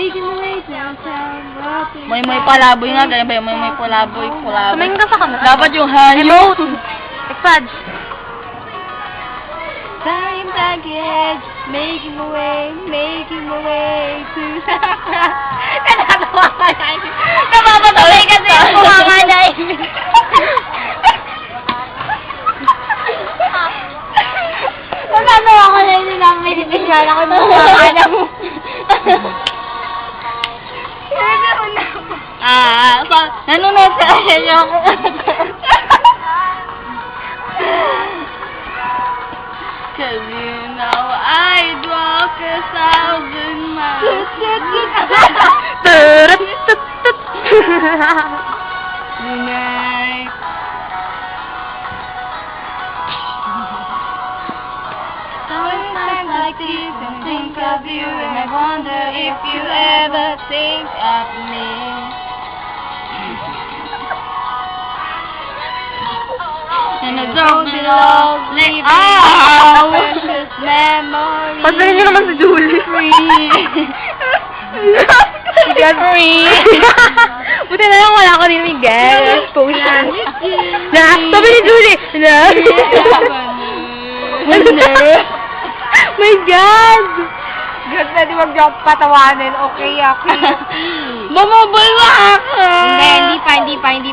making my way downtown. May palaboy nga, ganyan ba yung may palaboy. Tumingin ka sa camera. Dapat yung hanyo. Exage. Time package, making my way to Sacra. Nakakatawa ka na. Napapatuloy kasi yung kumaka na Nagkatawa ko na yun lang may dipisyan ako ng kumaka na mo. Nanonood sa inyo ako. Cause you know I'd walk 1,000 miles tonight. Sometimes like this I think of you and I wonder if you ever think of me. And I don't belong, leave precious memories. Pagpilin niyo naman si Julie. Get free. Buti na lang wala ko din Miguel. Exposure. Na, sabi ni Julie. Na. My God. God, pwede wag niyo patawanin. Okay. Bumabulwa ako. Hindi pa 100%.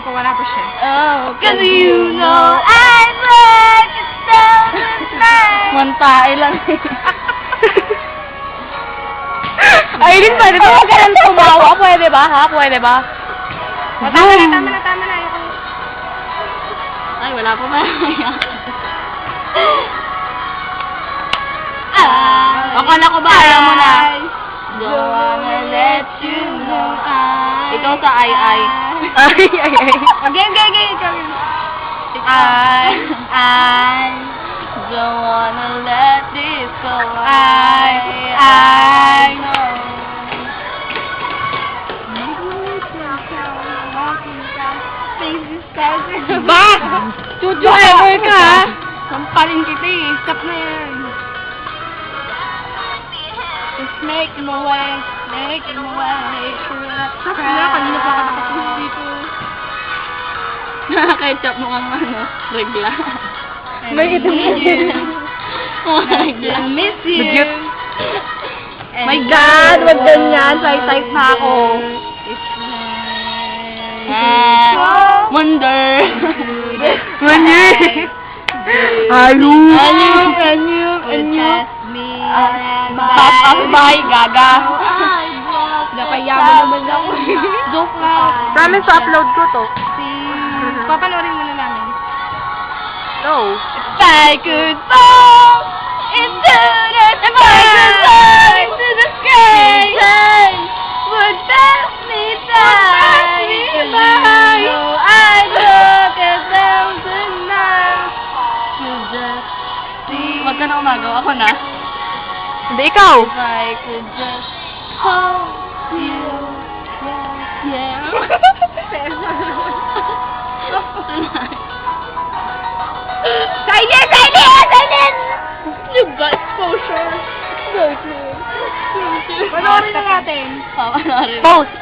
Oh, cause you know I'd walk 1,000 miles. Mantae lang. Aileen, pwede ba huwag ka nang tumawa? Pwede ba, ha? Pwede ba? Tama na. Ay, wala pa ba? Akala ko ba, ayaw mo na. Don't wanna let you know ikaw sa ay. Ay. Okay. I don't wanna let this go. I know. Ba! Chuchu ever ka! Sampalin kita eh. Stop na yan. Just make my way. Stop na, kanina pa ka nakapus dito. Nakaketchup mo ang regla. May itim na regla. I miss you. Legit. My God, wag ganyan. Type na ako. Wonder. Pop up by Gaga. Nakaya mo naman ako. Joke lang. Promise to upload ko to. Papanoorin muna namin. No. If I could fall into the sky, would pass me by. You know I'd walk 1,000 miles to just see. Wag ka na umagaw, ako na. Hindi, ikaw. If I could just hold you, yeah. Silent! You got exposure. Panoorin na natin. Panoorin. Pause.